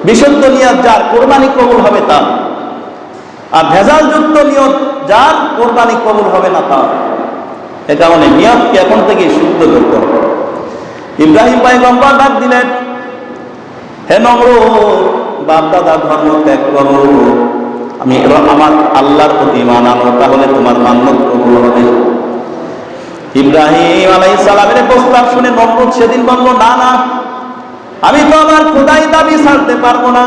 বিশুদ্ধ নিয়ত যার কোরবানি কবুল হবে তার, আর ভেজালযুক্ত নিয়ত যার কোরবানি কবুল হবে না তার। এ কারণে নিয়তকে এখন থেকে শুদ্ধ করতে হবে। ইব্রাহিম পয়গম্বর ডাক দিলেন, হে নমরুদ, বাপ দাদা ধর্ম ত্যাগ করো, আমি আমার আল্লাহর প্রতি ঈমান আনো, তাহলে তোমার মান্যত কবুল হবে। ইব্রাহিম আলাইহিস সালামের প্রস্তাব শুনে নমরুদ সেদিন বলল, না না, আমি তো আমার খোদাই দাবি ছাড়তে পারবো না,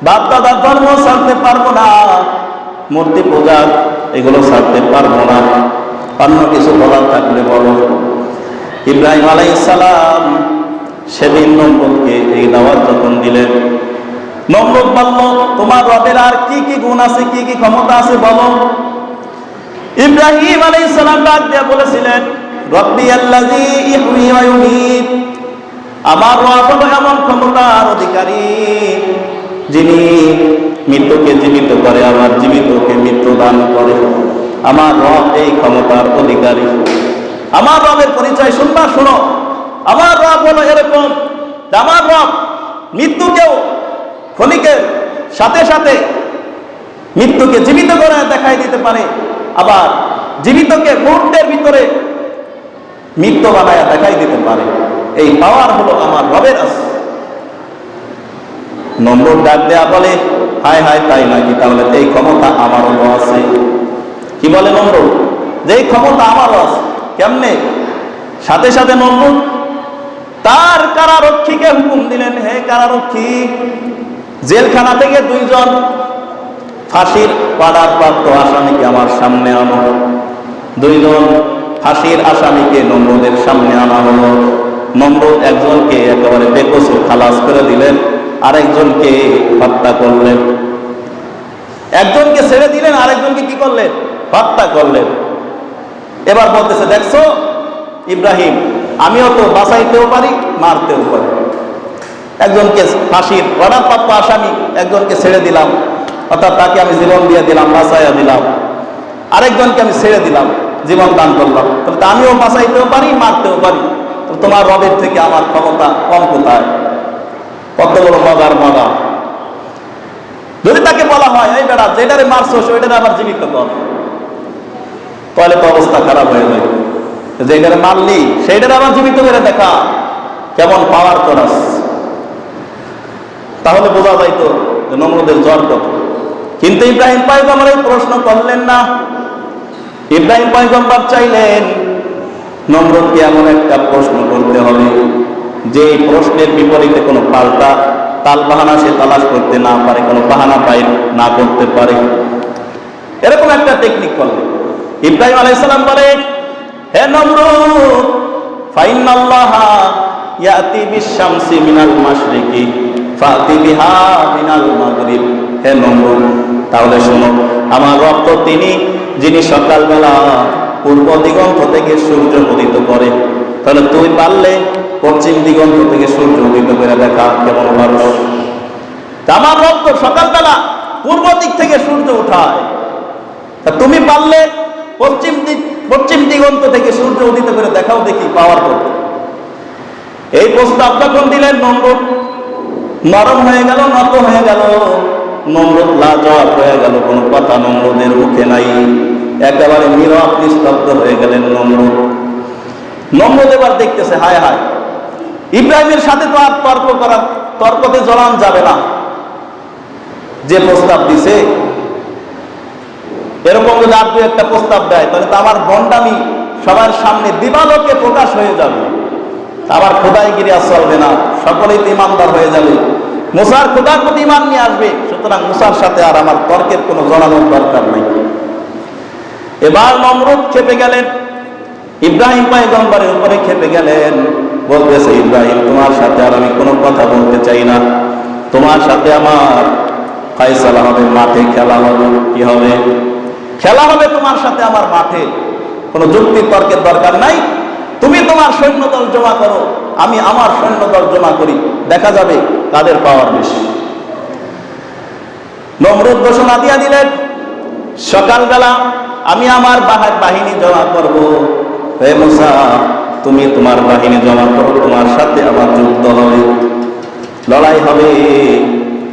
বাপ দাদার ধর্ম ছাড়তে পারবো না, মূর্তি পূজা এগুলো ছাড়তে পারবো না, অন্য কিছু বলার থাকলে বলো। ইব্রাহিম আলাইহিস সালাম সেদিন নমরুদকে এই দাওয়াত যখন দিলেন, নমরুদ বলল, তোমার রবের আর কি কি গুণ আছে, কি কি ক্ষমতা আছে বলো। ইব্রাহিম আলাইহিস সালাম ডাক দিয়ে বলেছিলেন, রব্বি আল্লাযী ইহয়ী ওয়া ইউমীত, আমার রব হলো এমন ক্ষমতার অধিকারী যিনি মৃত্যুকে জীবিত করে, আমার জীবিতকে মৃত্যু দান করে। আমার রব এই ক্ষমতার অধিকারী। আমার রবের পরিচয় শুনবা, শোনো। আমার রব হলো এরকম, আমার রব মৃত্যুকেও ক্ষণিকের সাথে সাথে মৃত্যুকে জীবিত করে দেখাই দিতে পারে, আবার জীবিতকে মুহূর্তের ভিতরে মৃত্যু বানায় দেখাই দিতে পারে। এই পাওয়ার হলো আমার রবের আছে। নমরুদ ডাক দেয়া বলে, হায় হায়, তাই নাকি? তাহলে এই ক্ষমতা আমারও আছে। কি বলে নমরুদ? যে এই ক্ষমতা আমারও আছে। কেমনে? সাথে সাথে নমরুদ তার কারারক্ষীকে হুকুম দিলেন, হে কারারক্ষী, জেলখানা থেকে 2 জন ফাঁসির পাড়ার প্রাপ্ত আসামিকে আমার সামনে আনো। 2 জন ফাঁসির আসামিকে নমরুদের সামনে আনা হলো। নমরুদ একজনকে একেবারে বেকসু খালাস করে দিলেন, আরেকজনকে হত্যা করলেন। একজনকে ছেড়ে দিলেন, আরেকজনকে কি করলেন? হত্যা করলেন। এবার বলতেছে, দেখছো ইব্রাহিম, আমিও তো বাঁচাইতেও পারি, মারতেও পারি। একজনকে ফাঁসির অর্ডারপ্রাপ্ত আসামি, একজনকে ছেড়ে দিলাম, অর্থাৎ তাকে আমি জীবন দিয়ে দিলাম, বাঁচাইয়া দিলাম। আরেকজনকে আমি ছেড়ে দিলাম, জীবন দান করলাম। তাহলে আমিও বাঁচাইতেও পারি, মারতেও পারি। তো তোমার রবের থেকে আমার ক্ষমতা কম কোথায়? কত বড় মজার মজা! যদি তাকে বলা হয়, এই বেড়া, যেটারে মারছো সেটারে আবার জীবিত কর, তাহলে তো অবস্থা খারাপ হয়ে যায়। যেটারে মারলি সেইটারে আবার জীবিত করে দেখা, কেমন পাওয়ার করাস, তাহলে বোঝা যাইতো যে নমরুদের জ্বর কত। কিন্তু ইব্রাহিম পয়গম্বর এই প্রশ্ন করলেন না। ইব্রাহিম পয়গম্বর চাইলেন নমরুদকে এমন একটা প্রশ্ন করতে হবে যে প্রশ্নের বিপরীতে কোনো পাল্টা তাল বাহানা সে তালাশ করতে না পারে, কোনো বাহানা বাইর না করতে পারে, এরকম একটা টেকনিক করলেন। ইব্রাহিম আলাইহিস সালাম বলে, হে নমরুদ, ফাইনাল্লাহা ইয়াতি বিশ-শামসি মিনাল মাশরিকি ফাতি বিহা মিনাল মাগরিব। হে নমরুদ, তাহলে শোনো, আমার রব তো তিনি যিনি সকালবেলা পূর্ব দিগন্ত থেকে সূর্য উদিত করে। তাহলে তুই পারলে পশ্চিম দিগন্ত থেকে সূর্য উদিত করে দেখা, কেমন পারস? আমার রব তো সকালবেলা পূর্ব দিক থেকে সূর্য উঠায়, তা তুমি পারলে পশ্চিম দিগন্ত থেকে সূর্য উদিত করে দেখাও, দেখি পাওয়ার করতে। এই প্রস্তাব যখন দিলেন, নমরুদ নরম হয়ে গেল, নত হয়ে গেল। নমরুদ লাজবাব হয়ে গেল, কোনো কথা নমরুদের মুখে নাই, একেবারে নীরব নিস্তব্ধ হয়ে গেলেন নমরুদ। নমরুদ এবার দেখতেছে, হায় হায়, ইব্রাহিমের সাথে তো আর তর্কতে জড়ান যাবে না। যে প্রস্তাব দিছে, এরকম যদি আর 2-একটা প্রস্তাব দেয়, তাহলে তো আমার ভণ্ডামি সবার সামনে দিবালোকে প্রকাশ হয়ে যাবে, আবার খোদাইগিরি আর চলবে না, সকলেই তো ইমানদার হয়ে যাবে, মুসার খোদার প্রতি ইমান নিয়ে আসবে। সুতরাং মুসার সাথে আর আমার তর্কের কোনো জড়ানোর দরকার নেই। এবার নমরুদ খেপে গেলেন, ইব্রাহিম পয়গম্বরের উপরে খেপে গেলেন। বলতেছে, ইব্রাহিম, তোমার সাথে আর আমি কোনো কথা বলতে চাই না, তোমার সাথে আমার ফায়সালা হবে, মাঠে খেলা হবে। কি হবে? খেলা হবে তোমার সাথে আমার মাঠে, কোনো যুক্তি তর্কের দরকার নাই। তুমি তোমার সৈন্যদল জমা করো, আমি আমার সৈন্যদল জমা করি, দেখা যাবে কাদের পাওয়ার বেশি। নমরুদ ঘোষণা দিয়া দিলেন, সকালবেলা আমি আমার বাহিনী জমা করব। হে মুসা, তুমি তোমার বাহিনী জমা করো, তোমার সাথে আমার যুদ্ধ হবে। লড়াই হবে,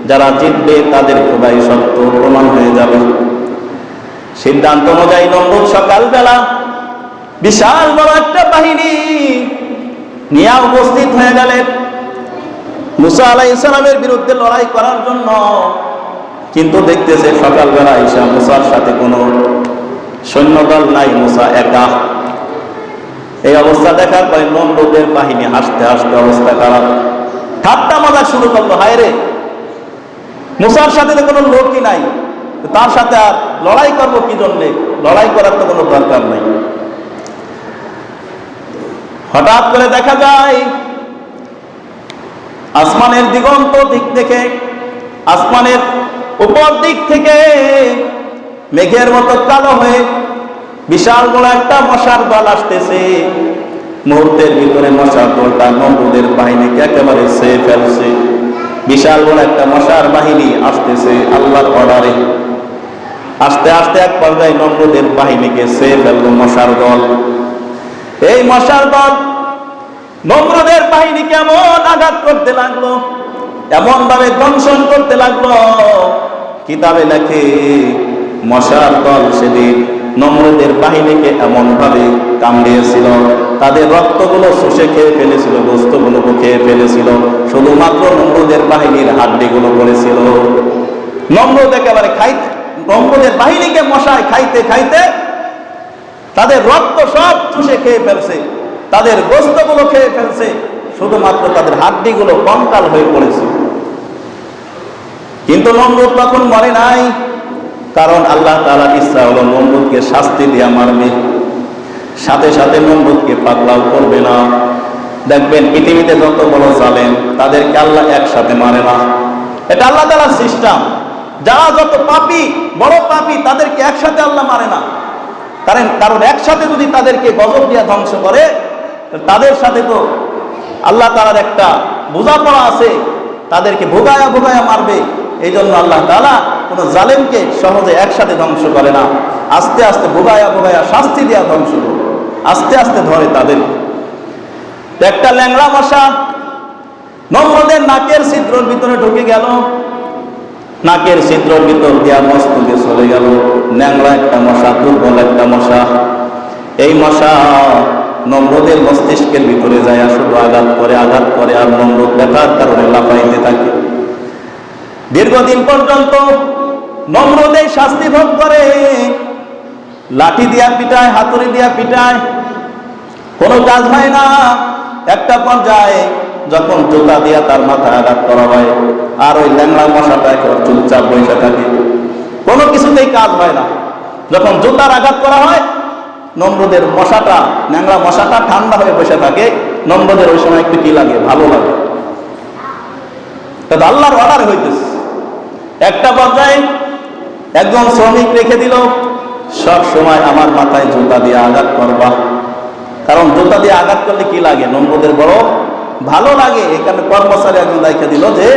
যারা জিতবে তাদের খোদাই সত্য প্রমাণ হয়ে যাবে। সিদ্ধান্ত অনুযায়ী নমরুদ সকালবেলা বিশাল বড় একটা বাহিনী নিয়ে উপস্থিত হয়ে গেলেন মুসা আলাইহিস সালামের বিরুদ্ধে লড়াই করার জন্য। কিন্তু দেখতেছে সকালবেলা ঈসা মুসার সাথে কোনো সৈন্যদল নাই, মুসা একা। এই অবস্থা দেখার পরে নমরুদের বাহিনী হাসতে হাসতে অবস্থা খারাপ, ঠাট্টা মজা শুরু করলো। হায় রে, মুসার সাথে তো কোনো লোকই নাই, তার সাথে আর লড়াই করবো কি জন্যে? লড়াই করার তো কোনো দরকার নেই। হঠাৎ করে দেখা যায় আসমানের দিগন্ত দিক থেকে, আসমানের উপর দিক থেকে মেঘের মতো কালো হয়ে বিশাল বড় একটা মশার দল আসতেছে। মুহূর্তের ভিতরে মশার দলটা নমরুদের বাহিনীকে একেবারে ছেয়ে ফেলছে। বিশাল বড় একটা মশার বাহিনী আসতেছে আল্লাহর অর্ডারে। আস্তে আস্তে এক পর্যায়ে নমরুদের বাহিনীকে ছেয়ে ফেললো মশার দল। এই মশার দল নমরুদের বাহিনীকে এমন আঘাত করতে লাগলো, এমন ভাবে দংশন করতে লাগলো, কিতাবে লেখে মশার দল সেদিন নমরুদের বাহিনীকে এমন ভাবে কামড়িয়েছিল, তাদের রক্তগুলো শুষে খেয়ে ফেলেছিল, গোস্তগুলো খেয়ে ফেলেছিল, শুধুমাত্র নমরুদের বাহিনীর হাড্ডিগুলো পড়েছিল। নমরুদ একেবারে নমরুদের বাহিনীকে মশায় খাইতে খাইতে তাদের রক্ত সব চুষে খেয়ে ফেলছে, তাদের গোস্তগুলো খেয়ে ফেলছে, শুধুমাত্র তাদের হাড্ডিগুলো কঙ্কাল হয়ে পড়েছে। কিন্তু নমরুদ তখন মরে নাই, কারণ আল্লাহ তাআলার ইচ্ছা হলো নমরুদকে শাস্তি দিয়ে মারবে, সাথে সাথে নমরুদকে পাকড়াও করবে না। দেখবেন পৃথিবীতে যত বড় জালেম তাদেরকে আল্লাহ একসাথে মারে না, এটা আল্লাহ তাআলার সিস্টেম। যারা যত পাপী, বড় পাপী, তাদেরকে একসাথে আল্লাহ মারে না। কারণ একসাথে যদি তাদেরকে গজব দিয়ে ধ্বংস করে, তাদের সাথে তো আল্লাহ তাআলার একটা বোঝাপড়া আছে, তাদেরকে ভোগায়া ভোগায়া মারবে। এই জন্য আল্লাহ তাআলা কোনো জালেমকে সহজে একসাথে ধ্বংস করে না, আস্তে আস্তে ভোগায়া ভোগায়া শাস্তি দেওয়া ধ্বংস করে, আস্তে আস্তে ধরে তাদের। একটা ল্যাংড়া মশা নমরুদের নাকের ছিদ্রের ভিতরে ঢুকে গেল, নাকের ছিদ্রের ভিতর দিয়া মস্তকে চলে গেল। ন্যাংরা একটা মশা, দুর্বল একটা মশা। এই মশা নমরুদের মস্তিষ্কের ভিতরে যায়, শুধু আঘাত করে আঘাত করে, আর নমরুদ ব্যথার কারণে লাফাইতে থাকে। দীর্ঘদিন পর্যন্ত নমরুদ এই শাস্তি ভোগ করে, লাঠি দিয়া পিটায়, হাতুড়ি দিয়া পিটায়, কোনো কাজ হয় না। একটা পর্যায়ে যখন জুতা দিয়া তার মাথায় আঘাত করা হয়, আর ওই ল্যাংড়া মশাটা একেবারে চুপচাপ বসে থাকে, কোনো কিছুতেই কাজ হয় না। যখন জুতার আঘাত করা হয়, নমরুদের মশাটা, ল্যাংড়া মশাটা ঠান্ডা হয়ে বসে থাকে। নমরুদের ওই সময় একটু কি লাগে? ভালো লাগে। তাহলে আল্লাহর অর্ডার হইতেছে। একটা পর্যায়ে একজন শ্রমিক রেখে দিল, সব সময় আমার মাথায় জুতা দিয়ে আঘাত করবা, কারণ জুতা দিয়ে আঘাত করলে কি লাগে? নমরুদের বড় ভালো লাগে। এখানে কর্মচারী একজন রেখে দিল যে